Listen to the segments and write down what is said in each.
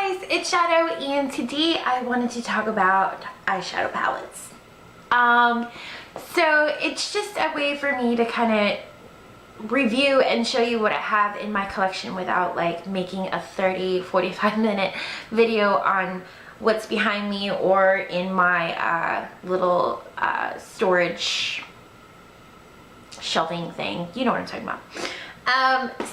guys, it's Shadow, and today I wanted to talk about eyeshadow palettes. So it's just a way for me to kind of review and show you what I have in my collection without like making a 30-45 minute video on what's behind me or in my little storage shelving thing. You know what I'm talking about.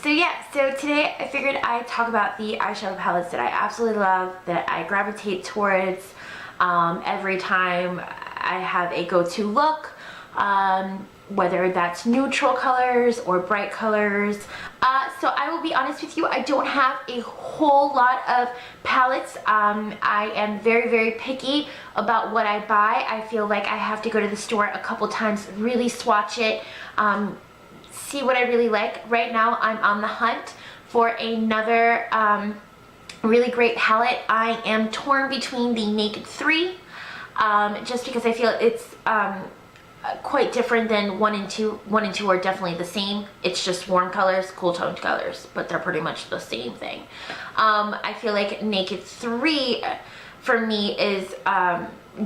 So yeah, so today I figured I'd talk about the eyeshadow palettes that I absolutely love, that I gravitate towards every time I have a go-to look, whether that's neutral colors or bright colors. So I will be honest with you, I don't have a whole lot of palettes. I am very picky about what I buy. I feel like I have to go to the store a couple times, really swatch it, see what I really like. Right now I'm on the hunt for another really great palette. I am torn between the Naked 3, just because I feel it's quite different than 1 and 2. 1 and 2 are definitely the same. It's just warm colors, cool toned colors, but they're pretty much the same thing. I feel like Naked 3 for me is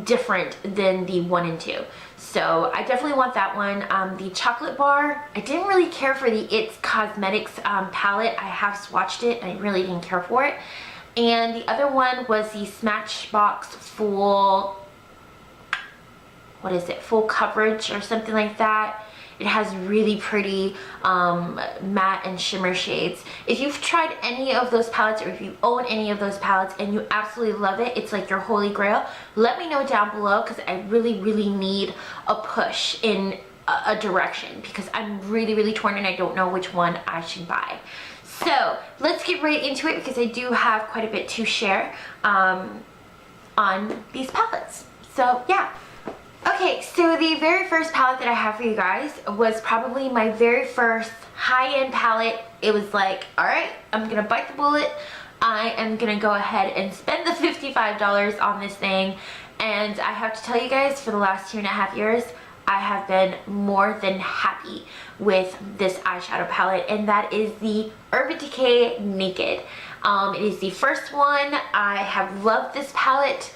different than the 1 and 2. So I definitely want that one. The chocolate bar, I didn't really care for the It's Cosmetics palette. I have swatched it and I really didn't care for it. And the other one was the Smashbox Full, what is it, Full Coverage or something like that. It has really pretty matte and shimmer shades. If you've tried any of those palettes, or if you own any of those palettes and you absolutely love it, it's like your holy grail, let me know down below, because I really need a push in a direction, because I'm really torn and I don't know which one I should buy. So let's get right into it, because I do have quite a bit to share on these palettes. So yeah. Okay, so the very first palette that I have for you guys was probably my very first high-end palette. It was like, alright, I'm gonna bite the bullet. I am gonna go ahead and spend the $55 on this thing. And I have to tell you guys, for the last 2.5 years, I have been more than happy with this eyeshadow palette, and that is the Urban Decay Naked. It is the first one. I have loved this palette.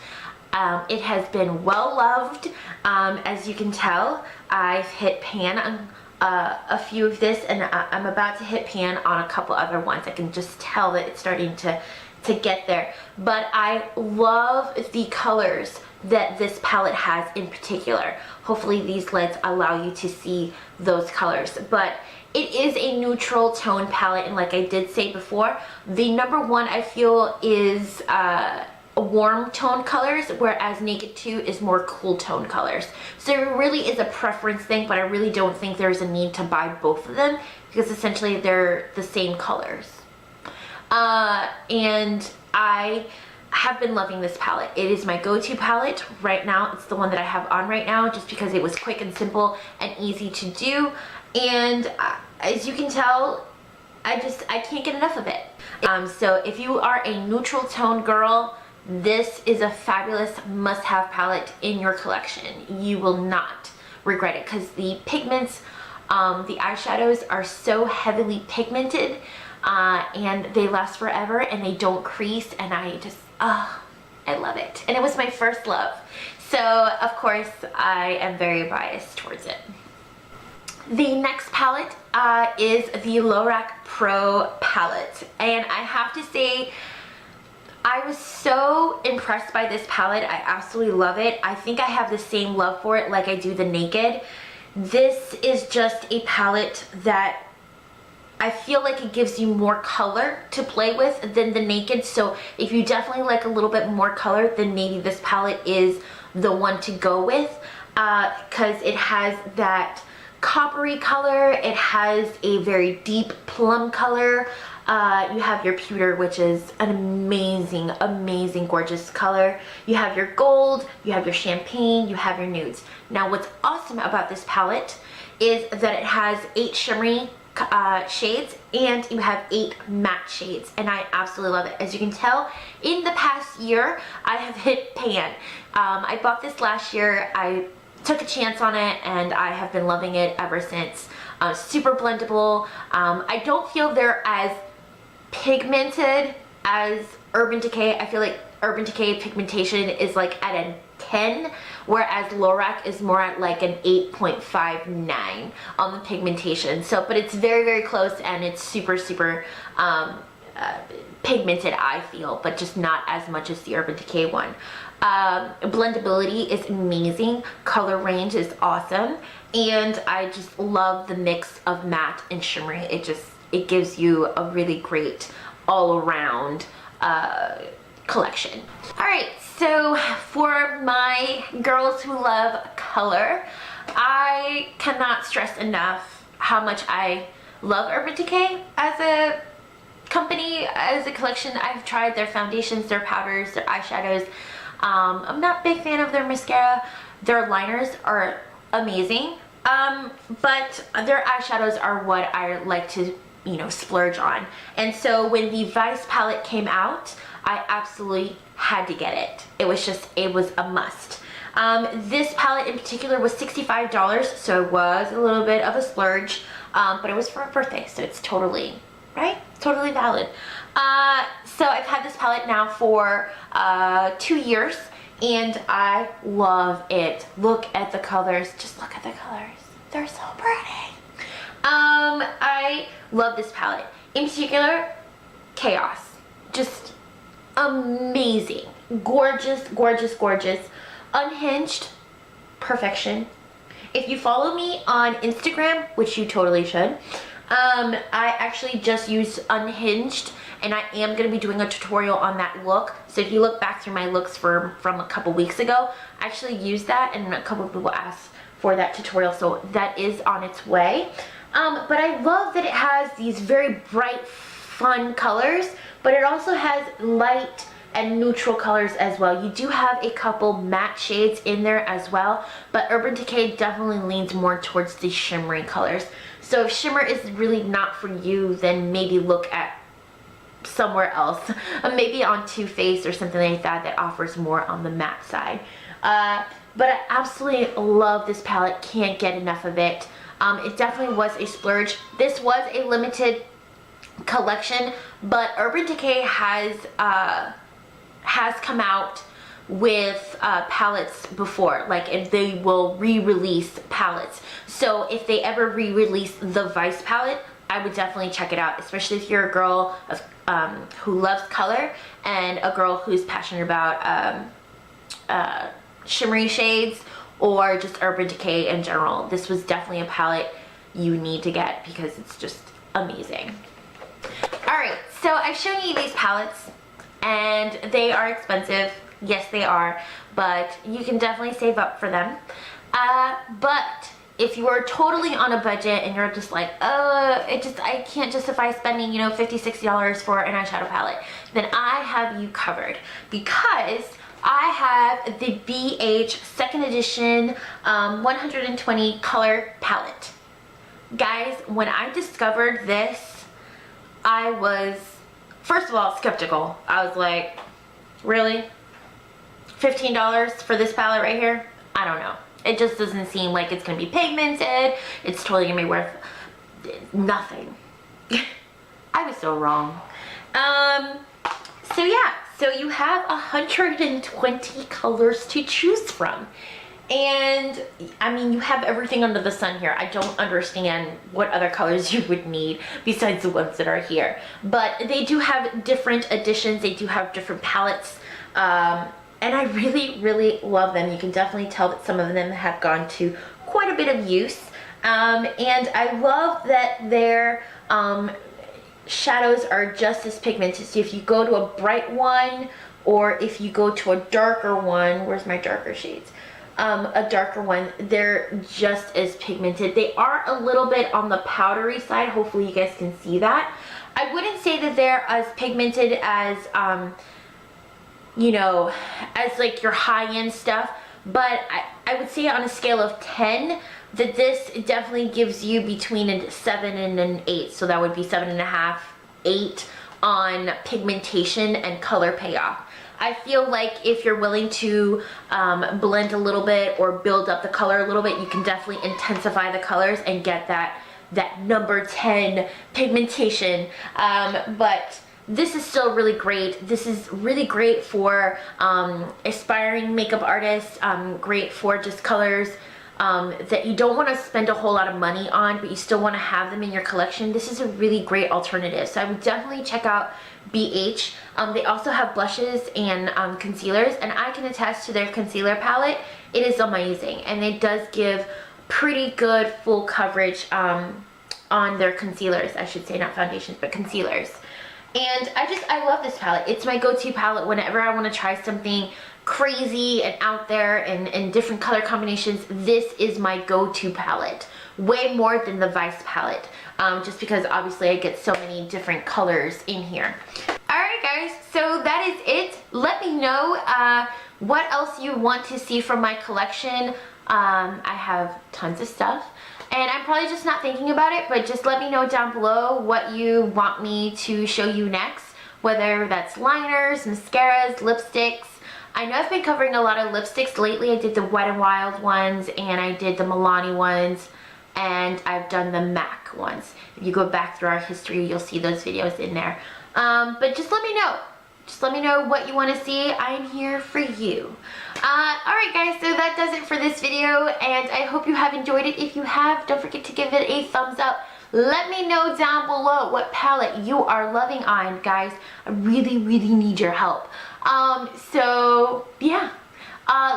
It has been well loved. As you can tell, I've hit pan on a few of this, and I'm about to hit pan on a couple other ones. I can just tell that it's starting to get there. But I love the colors that this palette has in particular. Hopefully these lids allow you to see those colors. But it is a neutral tone palette, and like I did say before, the number one I feel is warm tone colors, whereas Naked 2 is more cool tone colors. So it really is a preference thing, but I really don't think there's a need to buy both of them, because essentially they're the same colors. And I have been loving this palette. It is my go-to palette right now. It's the one that I have on right now, just because it was quick and simple and easy to do. And as you can tell, I can't get enough of it. So if you are a neutral tone girl, this is a fabulous must-have palette in your collection. You will not regret it, because the pigments, the eyeshadows are so heavily pigmented, and they last forever and they don't crease, and I love it. And it was my first love. So of course I am very biased towards it. The next palette is the Lorac Pro palette, and I have to say, I was so impressed by this palette. I absolutely love it. I think I have the same love for it like I do the Naked. This is just a palette that I feel like it gives you more color to play with than the Naked. So if you definitely like a little bit more color, then maybe this palette is the one to go with, because it has that coppery color. It has a very deep plum color. You have your pewter, which is an amazing gorgeous color. You have your gold, you have your champagne, you have your nudes. Now what's awesome about this palette is that it has 8 shimmery shades, and you have 8 matte shades, and I absolutely love it. As you can tell, in the past year I have hit pan. I bought this last year. I took a chance on it, and I have been loving it ever since. Super blendable. I don't feel they're as pigmented as Urban Decay. I feel like Urban Decay pigmentation is like at a 10, whereas Lorac is more at like an 8.59 on the pigmentation. So, but it's very, very close, and it's super, super pigmented, I feel, but just not as much as the Urban Decay one. Blendability is amazing. Color range is awesome. And I just love the mix of matte and shimmery. It gives you a really great all around collection. All right, so for my girls who love color, I cannot stress enough how much I love Urban Decay as a company, as a collection. I've tried their foundations, their powders, their eyeshadows. I'm not a big fan of their mascara. Their liners are amazing, but their eyeshadows are what I like to, you know, splurge on. And so when the Vice palette came out, I absolutely had to get it. It was a must. This palette in particular was $65, so it was a little bit of a splurge, but it was for a birthday, so it's totally, right? Totally valid. So I've had this palette now for 2 years, and I love it. Look at the colors. Just look at the colors. They're so pretty. I love this palette. In particular, Chaos. Just amazing. Gorgeous, gorgeous, gorgeous. Unhinged, perfection. If you follow me on Instagram, which you totally should, I actually just used Unhinged, and I am going to be doing a tutorial on that look. So if you look back through my looks from a couple weeks ago, I actually used that, and a couple of people asked for that tutorial, so that is on its way. But I love that it has these very bright, fun colors, but it also has light and neutral colors as well. You do have a couple matte shades in there as well, but Urban Decay definitely leans more towards the shimmery colors. So if shimmer is really not for you, then maybe look at somewhere else. Maybe on Too Faced or something like that that offers more on the matte side. But I absolutely love this palette. Can't get enough of it. It definitely was a splurge. This was a limited collection, but Urban Decay has come out with palettes before, like, and they will re-release palettes. So if they ever re-release the Vice palette, I would definitely check it out, especially if you're a girl who loves color and a girl who's passionate about shimmery shades or just Urban Decay in general. This was definitely a palette you need to get because it's just amazing. Alright, so I've shown you these palettes, and they are expensive. Yes, they are, but you can definitely save up for them. But if you are totally on a budget and you're just like, I can't justify spending, you know, $50, $60 for an eyeshadow palette, then I have you covered, because I have the BH 2nd edition 120 color palette. Guys, when I discovered this, I was, first of all, skeptical. I was like, really? $15 for this palette right here? I don't know. It just doesn't seem like it's gonna be pigmented. It's totally gonna be worth nothing. I was so wrong. So yeah, so you have 120 colors to choose from. And I mean, you have everything under the sun here. I don't understand what other colors you would need besides the ones that are here. But they do have different editions. They do have different palettes. And I really, really love them. You can definitely tell that some of them have gone to quite a bit of use. And I love that their shadows are just as pigmented. So if you go to a bright one, or if you go to a darker one, where's my darker shades? A darker one, they're just as pigmented. They are a little bit on the powdery side. Hopefully you guys can see that. I wouldn't say that they're as pigmented as, you know, as like your high-end stuff, but I would say on a scale of 10 that this definitely gives you between a 7 and an 8. So that would be 7.5, 8 on pigmentation and color payoff. I feel like if you're willing to blend a little bit or build up the color a little bit, you can definitely intensify the colors and get that number 10 pigmentation. But this is still really great. This is really great for aspiring makeup artists, great for just colors that you don't want to spend a whole lot of money on, but you still want to have them in your collection. This is a really great alternative. So I would definitely check out BH. They also have blushes and concealers, and I can attest to their concealer palette. It is amazing, and it does give pretty good full coverage on their concealers, I should say, not foundations, but concealers. And I love this palette. It's my go-to palette whenever I want to try something crazy and out there and in different color combinations. This is my go-to palette, way more than the Vice palette, just because obviously I get so many different colors in here. Alright guys, so that is it. Let me know what else you want to see from my collection. I have tons of stuff, and I'm probably just not thinking about it, but just let me know down below what you want me to show you next, whether that's liners, mascaras, lipsticks. I know I've been covering a lot of lipsticks lately. I did the Wet n Wild ones, and I did the Milani ones, and I've done the MAC ones. If you go back through our history, you'll see those videos in there. But just let me know. Just let me know what you want to see. I'm here for you. Alright guys, so that does it for this video, and I hope you have enjoyed it. If you have, don't forget to give it a thumbs up. Let me know down below what palette you are loving on, guys. I really, really need your help. So yeah.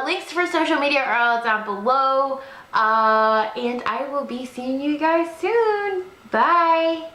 Links for social media are all down below. And I will be seeing you guys soon. Bye.